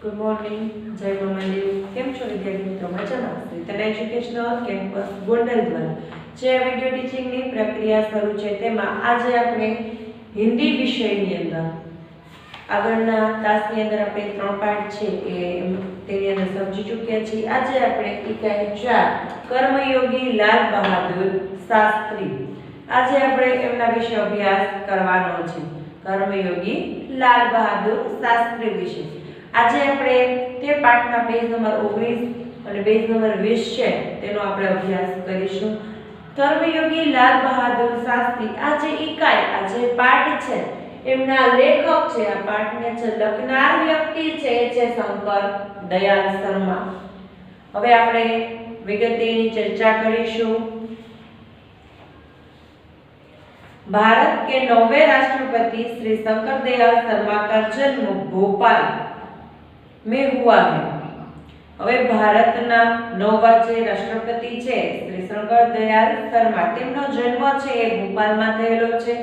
Good morning, જય મહાદેવ. કેમ છો વિદ્યાર્થી મિત્રો? મજામાં? શ્રીતન એજ્યુકેશનલ કેમ્પસ ગોંડલ દ્વારા જે વિડિયો ટીચિંગની પ્રક્રિયા શરૂ છે તેમાં આજે આપણે હિન્દી વિષયની અંદર આગળના તાસની અંદર આપણે 3 પાઠ છે તેની અંદર સમજી ચૂક્યા છીએ. આજે આપણે ઇકાઈ 4 કર્મયોગી લાલ બહાદુર શાસ્ત્રી આજે આપણે એમના વિશે અભ્યાસ કરવાનો છે. કર્મયોગી લાલ બહાદુર શાસ્ત્રી વિશે આજે આપણે તે પાઠના પેજ નંબર 19 અને પેજ નંબર 20 છે તેનો આપણે અભ્યાસ કરીશું. કર્મયોગી લાલ બહાદુર શાસ્ત્રી આ જે ઇકાઈ આ જે પાઠ છે એમના લેખક છે, આ પાઠને જે લખનાર વ્યક્તિ છે છે શંકર દયાલ શર્મા. હવે આપણે વિગતેની ચર્ચા કરીશું. भारत के 9वें राष्ट्रपति श्री शंकर दयाल शर्मा का जन्म भोपाल में हुआ है. હવે ભારતના 9વા જે રાષ્ટ્રપતિ છે શ્રી શંકર દયાલ શર્મા તેમનો જન્મ છે એ ભોપાલમાં થયેલો છે.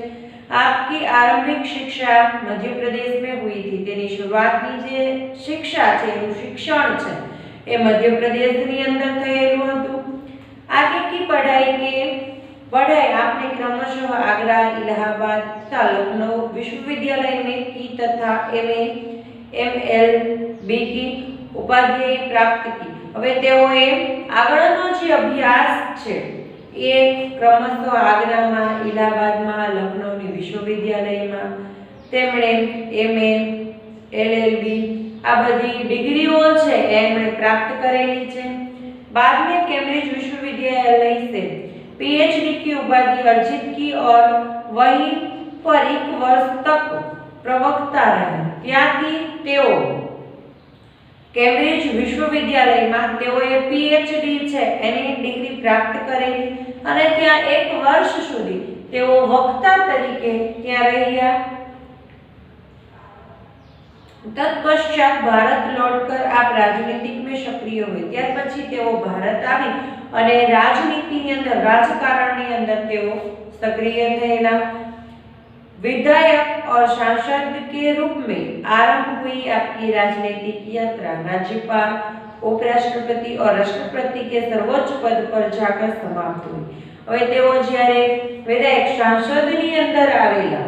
आपकी आरंभिक शिक्षा मध्य प्रदेश में हुई थी. તેની શરૂઆતની જે શિક્ષા છે એનું શિક્ષણ છે એ મધ્ય પ્રદેશની અંદર થયેલું હતું. आगे की पढ़ाई आपने क्रमशः आगरा, इलाहाबाद तथा लखनऊ विश्वविद्यालय में की तथा MLB की उपाधि प्राप्त की. હવે તેઓએ આગળનો જે અભ્યાસ છે એ ક્રમશઃ આગ્રામાં, ઇલાહાબાદમાં, લખનઉની વિશ્વવિદ્યાલયમાં તેમણે MA, LLB આ બધી ડિગ્રીઓ છે એમણે પ્રાપ્ત કરેલી છે. बाद में कैम्ब्रिज विश्वविद्यालय से PhD की उपाधि अर्जित की और वहीं पर 1 वर्ष तक प्रवक्ता रहे. ત્યાંથી તેઓ કેમ્બ્રિજ વિશ્વવિદ્યાલયમાં તેઓએ PhD છે એની ડિગ્રી પ્રાપ્ત કરેલી અને ત્યાં 1 વર્ષ સુધી તેઓ વક્તા તરીકે ત્યાં રહ્યા. तत्पश्चात भारत लौटकर आप राजनीतिक में सक्रिय हुए. ત્યાર પછી તેઓ ભારત આવી અને રાજનીતિની અંદર રાજકારણની અંદર તેઓ सक्रिय થયેલા. विधायक और सांसद के रूप में आरंभ हुई आपकी राजनीतिक यात्रा. राज्यपाल, उपराष्ट्रपति और राष्ट्रपति के सर्वोच्च पद पर जाकर समाप्त हुई. હવે તેઓ જ્યારે વિધાયક સાંસદની અંદર આવેલા,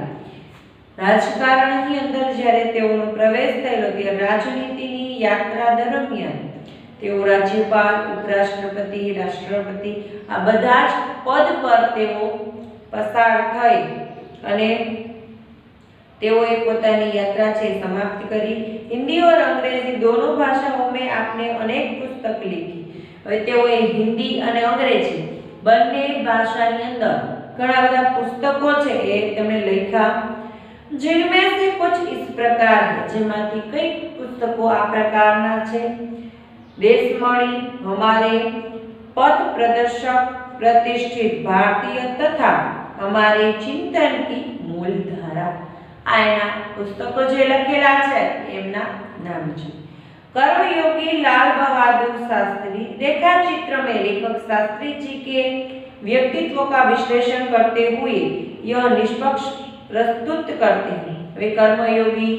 રાજકારણની અંદર જ્યારે તેઓનો પ્રવેશ થયેલો ત્યારે રાજનીતિની યાત્રા દરમિયાન તેઓ રાજ્યપાલ, ઉપરાષ્ટ્રપતિ, રાષ્ટ્રપતિ આ બધા જ પદ પર તેઓ પસાર થઈ અને તેઓએ પોતાની યાત્રા છે સમાપ્ત કરી. हिंदी और अंग्रेजी दोनों भाषाओं में आपने अनेक पुस्तक लिखी. હવે તેઓએ હિન્દી અને અંગ્રેજી બંને ભાષાની અંદર ઘણા બધા પુસ્તકો છે એ તેમણે લખ્યા. जिनमें से कुछ इस प्रकार है, જેમાંથી કઈ પુસ્તકો આ પ્રકારના છે. देशमणि, हमारे पथ प्रदर्शक, प्रतिष्ठित भारतीय तथा हमारे चिंतन की मूलधारा. આ એના પુસ્તકો જે લખેલા છે એમના નામ છે. कर्मयोगी लाल बहादुर शास्त्री रेखा चित्र में लेखक शास्त्री जी के व्यक्तित्व का विश्लेषण करते हुए यह निष्पक्ष प्रस्तुत करते हैं. वे कर्मयोगी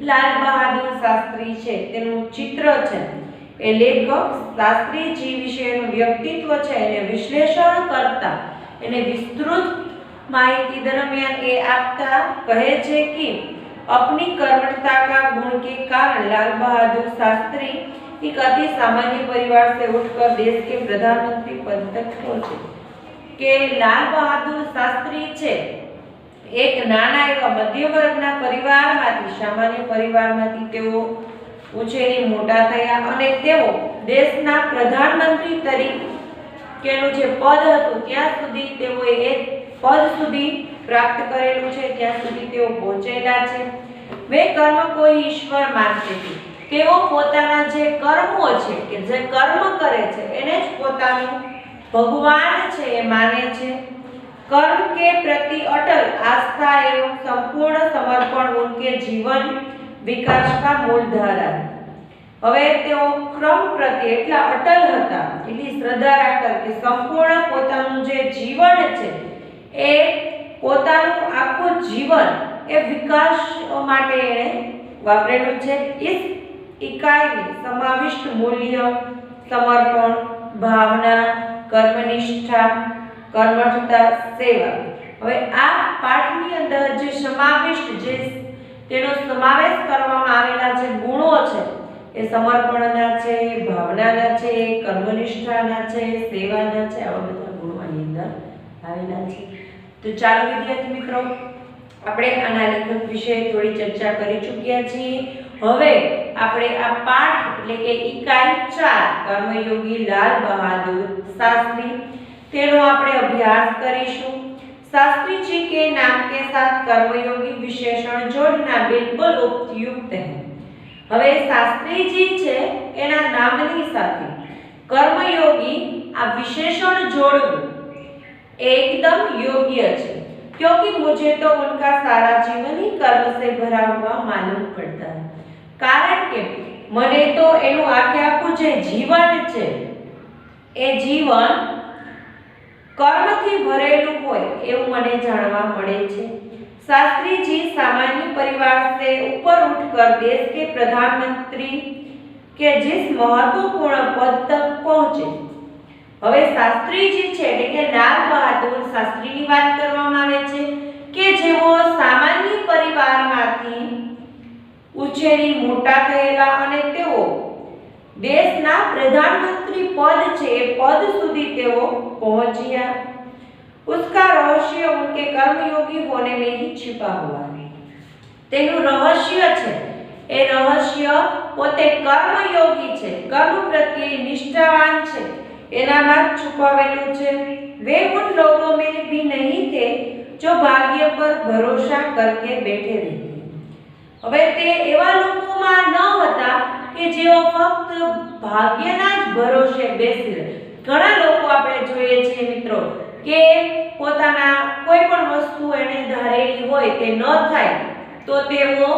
लाल बहादुर शास्त्री છે તેનું ચિત્ર છે એ લેખક શાસ્ત્રીજી વિશેનું વ્યક્તિત્વ છે એને વિશ્લેષણ કરતા એને વિસ્તૃત માહિતી દરમિયાન એ આપતા કહે છે કે अपनी कर्मठता का गुण के कारण लाल बहादुर शास्त्री एक अति सामान्य परिवार से उठकर देश के प्रधानमंत्री पद तक पहुंचे. કે લાલ બહાદુર શાસ્ત્રી છે એક નાના એવા મધ્ય વર્ગના પરિવારમાંથી, સામાન્ય પરિવારમાંથી તેઓ ઉછેરી મોટા થયા અને તેઓ દેશના પ્રધાનમંત્રી તરીકેનું જે પદ હતું ત્યાં સુધી તેઓએ એ પદ સુધી प्राप्त करेलू છે, ત્યાં સુધી તેઓ પહોંચેલા છે. वे कर्म को ईश्वर मानते थे. તેઓ પોતાના જે કર્મો છે કે જે કર્મ કરે છે એને જ પોતાનું ભગવાન છે એ માને છે. कर्म के प्रति अटल आस्था एवं संपूर्ण समर्पण उनके जीवन विकास का मूलधारा है. હવે તેઓ ક્રમ પ્રત્યે એટલા અટલ હતા, એટલી શ્રદ્ધા રાખતા કે સંપૂર્ણ પોતાનું જે જીવન છે એ પોતાનું આખું જીવન એ વિકાસ માટે એણે વાપરેલું છે. इस इकाई में समाविष्ट मूल्य, समर्पण, भावना, कर्मनिष्ठा, कर्मठता, सेवा। હવે આ પાઠની અંદર જે સમાવિષ્ટ જે તેનો સમાવેશ કરવામાં આવેલા જે ગુણો છે એ સમર્પણના છે, ભાવનાના છે, કર્મનિષ્ઠાના છે, સેવાના છે, આવા બધા ગુણો આની અંદર આવેલા છે। તો ચાલો વિદ્યાર્થી મિત્રો, આપણે આના લેખક વિશે થોડી ચર્ચા કરી ચૂક્યા છીએ। હવે આપણે આ પાઠ એટલે કે इकाई 4 कर्मयोगी लाल बहादुर शास्त्री तेनो આપણે અભ્યાસ કરીશું। शास्त्री जी के नाम के साथ कर्मयोगी विशेषण जोड़ना बिल्कुल उपयुक्त है। હવે શાસ્ત્રી जी છે એના નામની સાથે કર્મયોગી આ વિશેષણ જોડવું एकदम योग्य है, क्योंकि मुझे तो उनका सारा जीवन ही कर्म से भरा हुआ मालूम पड़ता है। कारण के मने तो एनु आखे आखुं जे जीवन छे ए जीवन कर्म थी भरेलू होय एवं मने जाणवा मळे छे। शास्त्री जी सामान्य परिवार से ऊपर उठकर देश के प्रधानमंत्री के जिस महत्वपूर्ण पद तक पहुंचे। હવે શાસ્ત્રીજી છે એટલે કે લાલ બહાદુર શાસ્ત્રીની વાત કરવામાં આવે છે કે જેઓ સામાન્ય પરિવારમાંથી ઉછેરી મોટા થયેલા અને તેઓ દેશના પ્રધાનમંત્રી પદ છે એ પદ સુધી તેઓ પહોંચ્યા। उसका रहस्य उनके कर्मयोगी होने में ही छिपा हुआ है। તેનું રહસ્ય છે એ રહસ્ય પોતે કર્મયોગી છે, કર્મ પ્રત્યે નિષ્ઠાવાન છે એનામાં છુપાવેલું છે। वे उन लोगों में भी नहीं थे जो भाग्य पर भरोसा करके बैठे रहते। હવે તે એવા લોકોમાં ન હતા કે જેઓ ફક્ત ભાગ્યના જ ભરોસે બેસી રહે। ઘણા લોકો આપણે જોઈએ છીએ મિત્રો કે પોતાના કોઈ પણ વસ્તુ એને ધારેલી હોય તે ન થાય તો તેઓ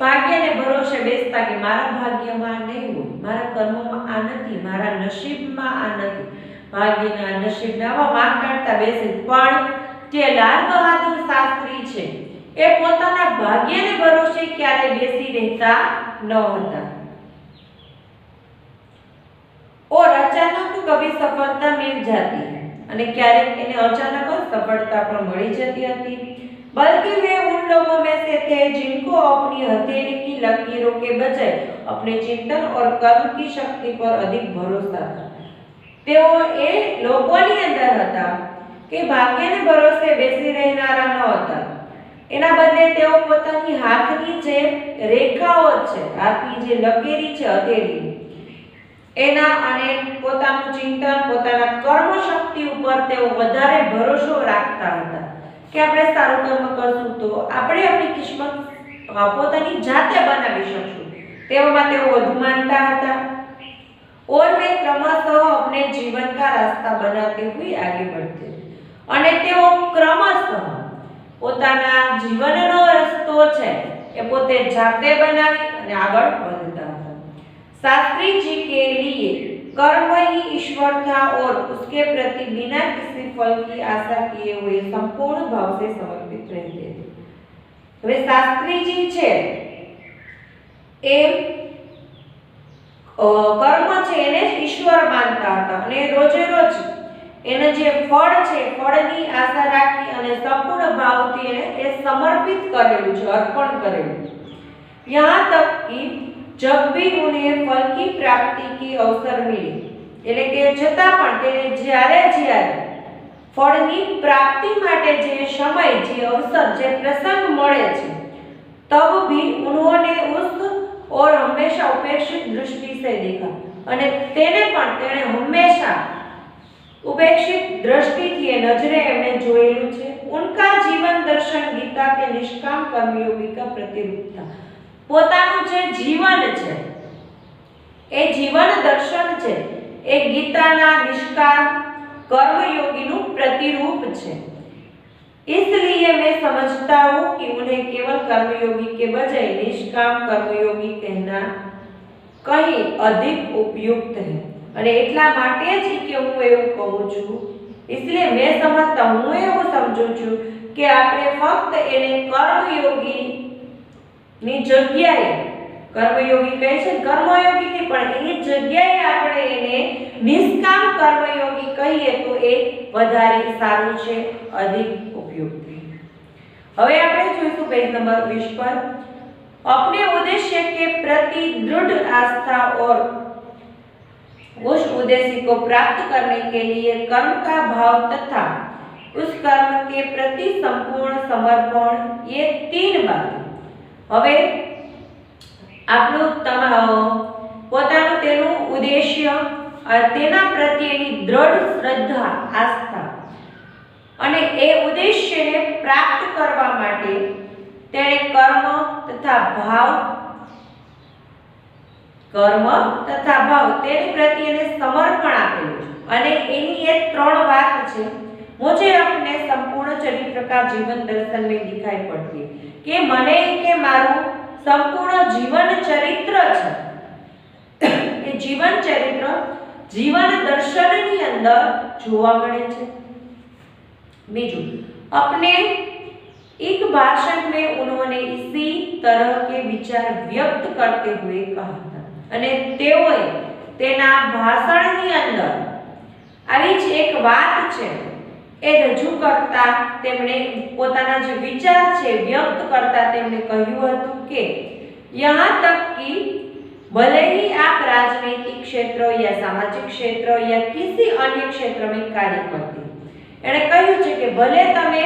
ભાગ્યને ભરોસે બેસતા કે મારા ભાગ્યમાં નહીં હોય, મારા કર્મમાં આ નથી, મારા નસીબમાં આ નથી, ભાગ્યના નસીબના આવા વાંક કાઢતા બેસે। પણ જે લાલ બહાદુર શાસ્ત્રી છે એ પોતાના ભાગ્યને ભરોસે ક્યારે બેસી રહેતા ન હતા। और अचानक कभी सफलता मिल जाती है અને ક્યારેક એને અચાનક જ સફળતા પણ મળી જતી હતી। बल्कि वे उन लोगों में से थे जिनको अपनी हथेली की लकीरों के बजाय अपने चिंतन और कर्म की शक्ति पर अधिक भरोसा था। તેઓ એ લોકોની અંદર હતા કે ભાગ્યને ભરોસે બેસી રહેનારા ન હતા, એના બદલે તેઓ પોતાની હાથની જે રેખાઓ છે, હાથની જે લકીરી છે હથેળી એના અને પોતાનું ચિંતન, પોતાના કર્મ શક્તિ ઉપર તેઓ વધારે ભરોસો રાખતા હતા કે આપણે સારું કર્મ કરશું તો આપણે આપણી કિસ્મત પોતાની જાતે બનાવી શકશું, તેઓમાં તેઓ વધુ માનતા હતા। और वे क्रमशः अपने जीवन का रास्ता बनाते हुए आगे बढ़ते અને તેઓ ક્રમશઃ પોતાના જીવનનો રસ્તો છે એ પોતે જાતે બનાવી અને આગળ વધતા હતા। शास्त्री जी के लिए कर्म ही ईश्वर था और उसके प्रति बिना किसी फल की आशा किए हुए संपूर्ण भाव से समर्पित रहते थे। હવે શાસ્ત્રી जी છે એ કર્મ છે એને જ ઈશ્વર માનતા હતા અને રોજે રોજ એને જે ફળ છે ફળની આશા રાખી અને સંપૂર્ણ ભાવથી એને એ સમર્પિત કરેલું છે, અર્પણ કરેલું છે। यहाँ तक कि जब भी उन्हें फल की प्राप्ति की अवसर मिले એટલે કે છતાં પણ તેને જ્યારે ફળની પ્રાપ્તિ માટે જે સમય, જે અવસર, જે પ્રસંગ મળે છે तब भी उन्होंने उस और हमेशा उपेक्षित दृष्टि से देखा અને તેને પણ તેણે હંમેશા उपेक्षित दृष्टि थी नजरे एमने जोयेलू छे। उनका जीवन दर्शन गीता के निष्काम कर्मयोगी का प्रतिरूप था। પોતાનું જે જીવન છે એ જીવન દર્શન છે એ ગીતાના નિષ્કામ કર્મયોગીનું प्रतिरूप છે। इसलिए मैं समझता हूँ कि उन्हें केवल कर्मयोगी के बजाय निष्काम कर्मयोगी कहना कहीं अधिक उपयुक्त है અને એટલા માટે જ કે હું એવું કહું છું। इसलिए मैं समझता हूँ, હું એવું સમજું છું કે આપણે ફક્ત એને કર્મયોગી ની જગ્યાએ કર્મયોગી કહે છે, કર્મયોગી નહીં પણ એની જગ્યાએ આપણે એને નિષ્કામ કર્મયોગી કહીએ તો એ વધારે સારું છે, અધિક ઉપયોગી। હવે આપણે જોઈશું પેજ નંબર 20 પર, अपने उद्देश्य के प्रति दृढ़ आस्था और उस उद्देश्य को प्राप्त करने के लिए कर्म का भाव तथा उस कर्म के प्रति संपूर्ण समर्पण, ये तीन बातें। હવે આપણું પોતાનું તેનું ઉદ્દેશ્ય, તેના પ્રત્યેની દ્રઢ શ્રદ્ધા, આસ્થા અને એ ઉદ્દેશ્યને પ્રાપ્ત કરવા માટે તેણે કર્મ તથા ભાવ તેની પ્રત્યેને સમર્પણ આપેલું છે। અને એની એ ત્રણ વાત છે, मुझे अपने संपूर्ण चरित्र का जीवन दर्शन में दिखाई पड़ती है, कि મને કે મારું સંપૂર્ણ જીવન ચરિત્ર છે એ જીવન ચરિત્ર જીવન દર્શનની અંદર જોવા મળે છે। બીજું, अपने एक भाषण में उन्होंने इसी तरह के विचार व्यक्त करते हुए कहा था, અને તેઓએ તેના ભાષણની અંદર આવી જ એક વાત છે એ રજૂ કરતા તેમણે પોતાના જે વિચાર છે વ્યક્ત કરતા તેમણે કહ્યું હતું કે यहाँ तक कि भले ही आप राजनीतिक क्षेत्र या सामाजिक क्षेत्र या किसी अन्य क्षेत्र में कार्य करते, એણે કહ્યું છે કે ભલે તમે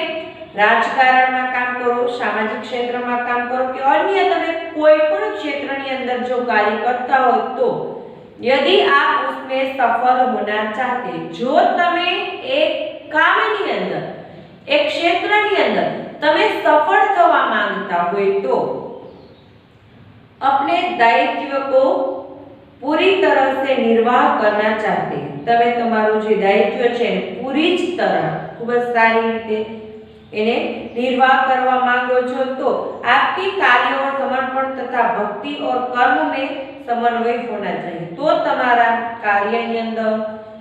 રાજકારણમાં કામ કરો, સામાજિક ક્ષેત્રમાં કામ કરો કે અન્ય તમે કોઈ પણ ક્ષેત્રની અંદર જો કાર્ય કરતા હો તો यदि आप उसमें सफल होना चाहते, जो તમે એક કામની અંદર એક ક્ષેત્રની અંદર તમે સફળ થવા માંગતા હોય તો अपने दायित्व को पूरी तरह से निर्वाह करना चाहते, તમે તમારું જે દાયિત્વ છે પૂરી જ तरह ખૂબ જ સારી રીતે એને निर्वाह करवा मांगो છો तो आपकी कार्य और समर्पण तथा भक्ति और कर्म में समन्वय होना चाहिए। तो તમારા કાર્યની અંદર,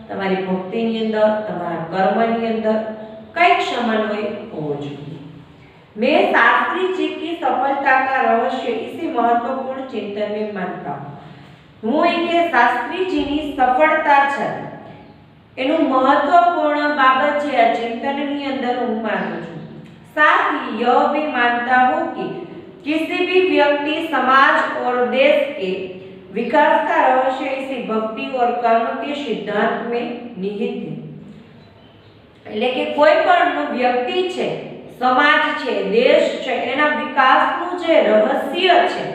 તમારી ભક્તિની અંદર, તમારા કર્મની અંદર કઈક સમન્વય હોવો જોઈએ। मैं शास्त्री जी की सफलता का रहस्य इसी महत्वपूर्ण चिंतन में मानता हूँ। હું એ કે શાસ્ત્રીજીની સફળતા છે એનું મહત્વપૂર્ણ બાબત છે આ ચિંતનની અંદર હું માનું છું। साथ ही यह भी मानता हूँ कि किसी भी व्यक्ति, समाज और देश के विकास का रहस्य इसी भक्ति और कर्म के सिद्धांत में निहित है। એટલે કે કોઈ પણ વ્યક્તિ છે, સમાજ છે, દેશ છે, એના વિકાસનું જે રહસ્ય છે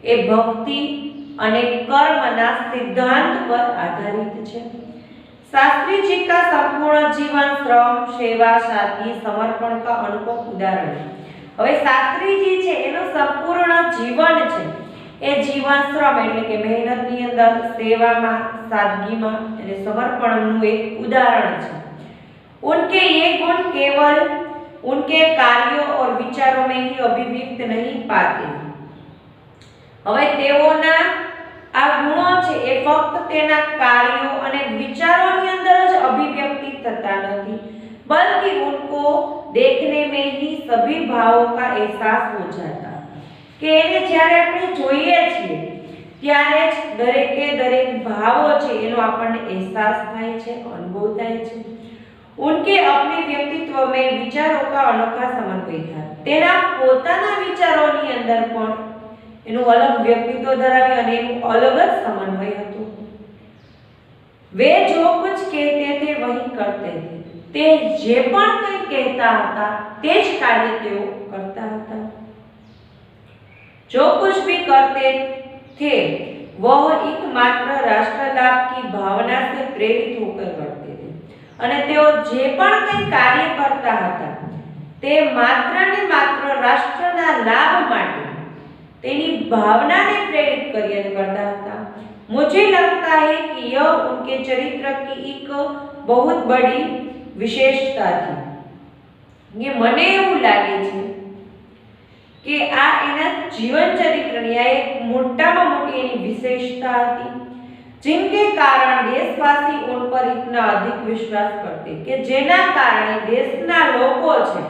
એ ભક્તિ અને કર્મના સિદ્ધાંત પર આધારિત છે। शास्त्री जी का संपूर्ण जीवन श्रम, सेवा, सादगी, समर्पण का अनुपम उदाहरण है। હવે શાસ્ત્રીજી છે એનું સંપૂર્ણ જીવન છે એ જીવન શ્રમ એટલે કે મહેનતની અંદર, સેવામાં, સાદગીમાં અને સમર્પણનું એક ઉદાહરણ છે। उनके ये गुण केवल उनके कार्यों और विचारों में ही अभिव्यक्त नहीं पाते। હવે તેઓના આ ગુણો છે એ ફક્ત તેના કાર્યો અને વિચારોની અંદર જ અભિવ્યક્તિ થતા નથી, बल्कि उनको देखने में ही सभी भावों का एहसास हो जाता કે એને જ્યારે આપણે જોઈએ છીએ ત્યારે જ દરેકે દરેક ભાવો છે એનો આપણને અહેસાસ થાય છે, અનુભવ થાય છે। उनके अपने व्यक्तित्व में विचारों का अनोखा समन्वय था, તેના પોતાના વિચારોની અંદર પણ એનું અલગ વ્યક્તિત્વ ધરાવે અને એનું અલગ જ સમન્વય હતો। वे जो कुछ कहते थे वही करते थे, તે જે પણ કંઈ કહેતા હતા તે જ કાર્ય તેઓ કરતા હતા। जो कुछ भी करते थे वह एकमात्र राष्ट्र लाभ की भावना से प्रेरित होकर करते थे, અને તેઓ જે પણ કંઈ કાર્ય કરતા હતા તે માત્ર ને માત્ર રાષ્ટ્રના લાભ માટે તેની ભાવનાને પ્રેરિત કરીને કરતા હતા। मुझे लगता है कि यह उनके चरित्र की एक बहुत बड़ी विशेषता थी। ये મને એવું લાગે છે કે આ એના જીવન ચરિત્રની આ એક મોટામાં મોટી એની વિશેષતા હતી, जिनके कारण देशवासी उन पर इतना अधिक विश्वास करते કે જેના કારણે દેશના લોકો છે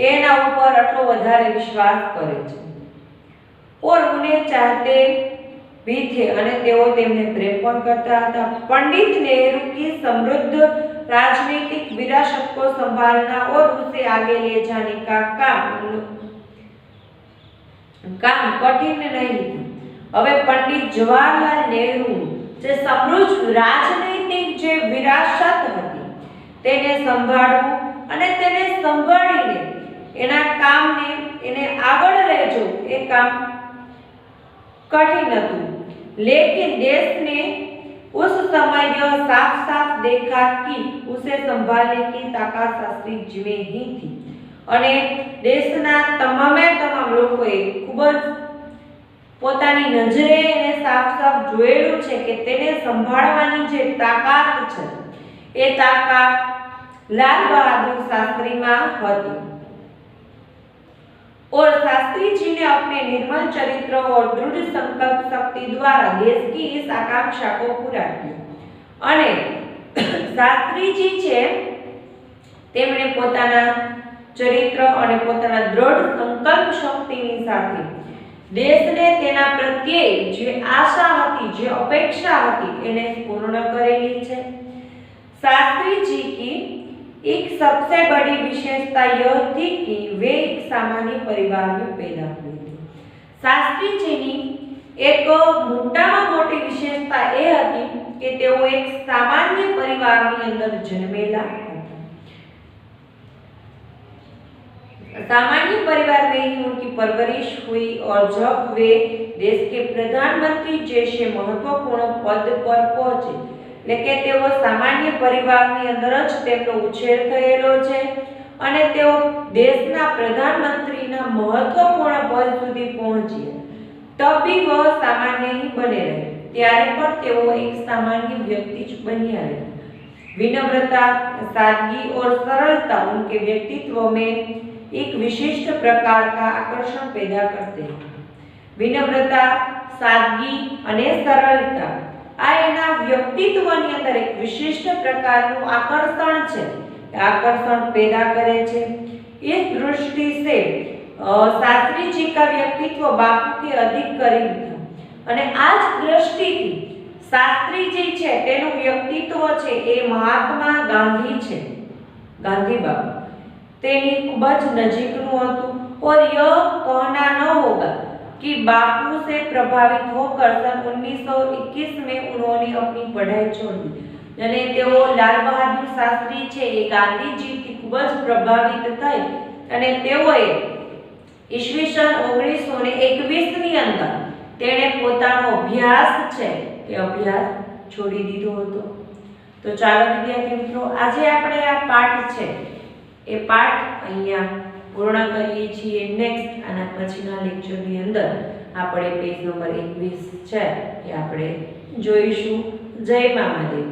એના ઉપર આટલો વધારે વિશ્વાસ કરે છે। और उन्हें चाहते भी थे અને તેઓ તેમને પ્રેમ પણ કરતા હતા। पंडित नेहरू की समृद्ध राजनीतिक विरासत को संभालना और उसे आगे ले जाने का काम कठिन नहीं था। હવે पंडित जवाहरलाल नेहरू જે સમૃદ્ધ રાજનૈતિક જે વિરાસત હતી તેને સંભાળવું અને તેને સંભાળીને એના કામને એને આગળ લઈ જવું એ કામ कठिन હતું। लेकिन देश ने उस समय यह साफ साफ देखा कि उसे संभालने की ताकत शास्त्री जी में ही थी અને દેશના તમામે તમામ લોકોએ ખૂબ જ પોતાની નજરે એને સાફ સાફ જોયેલું છે કે તેને સંભાળવાની જે તાકાત છે એ તાકાત લાલ બહાદુર શાસ્ત્રીમાં હતી। और शास्त्री जी ने अपने निर्मल चरित्र और दृढ़ संकल्प शक्ति द्वारा देश की इस आकांक्षा को पूरा किया। અને શાસ્ત્રી जी છે તેમણે પોતાના ચરિત્ર અને પોતાના દૃઢ સંકલ્પ શક્તિની સાથે દેશને તેના પ્રત્યે જે આશા હતી જે અપેક્ષા હતી એને પૂર્ણ કરેલી છે। शास्त्री जी की एक सबसे बड़ी विशेषता यह थी कि वे एक सामान्य परिवार में पैदा हुए थे। शास्त्री जी ની એક મોટામાં મોટી વિશેષતા એ હતી કે તેઓ એક સામાન્ય પરિવારની અંદર જન્મેલા હતા। सामान्य परिवार में ही उनकी परवरिश हुई और जब वे देश के प्रधानमंत्री जैसे महत्वपूर्ण पद पर पहुंचे એટલે કે તેઓ સામાન્ય પરિવારની અંદર જ તેમનો ઉછેર થયેલો છે અને તેઓ દેશના પ્રધાનમંત્રીના મહત્વપૂર્ણ પદ સુધી પહોંચ્યા। તબ भी वह सामान्य ही बने रहे, ત્યારે પણ તેઓ એક સામાન્ય વ્યક્તિ જ બન્યા રહે। विनम्रता, सादगी और सरलता उनके व्यक्तित्व में एक विशिष्ट प्रकार का आकर्षण पैदा करते हैं। विनम्रता, सादगी અને સરળતા આ એના વ્યક્તિત્વની અંદર એક વિશિષ્ટ પ્રકારનું આકર્ષણ છે, આકર્ષણ पैदा करे છે। इस दृष्टि से शास्त्री जी का व्यक्तित्व बापू के अधिक करीब था અને આ જ દ્રષ્ટિથી શાસ્ત્રી जी છે તેનું વ્યક્તિત્વ છે એ મહાત્મા ગાંધી છે, ગાંધી બાપુ તેની ખૂબ જ નજીકનું હતું। और यह कहना न होगा कि बापू से प्रभावित होकर सन 1921 में उन्होंने अपनी पढ़ाई छोड़ दी અને તેઓ લાલ બહાદુર શાસ્ત્રી છે એ ગાંધીજીથી ખૂબ જ પ્રભાવિત થઈ અને તેઓએ ઈસવીસન 1921 ની અંદર તેણે પોતાનો અભ્યાસ છે એ અભ્યાસ છોડી દીધો હતો। તો ચાલો વિદ્યાર્થી મિત્રો આજે આપણે આ પાઠ છે એ પાઠ અહીંયા પૂર્ણ કરીએ છીએ। નેક્સ્ટ આના પછીના લેક્ચરની અંદર આપણે પેજ નંબર 21 છે એ આપણે જોઈશું। જય મા મહાદેવ।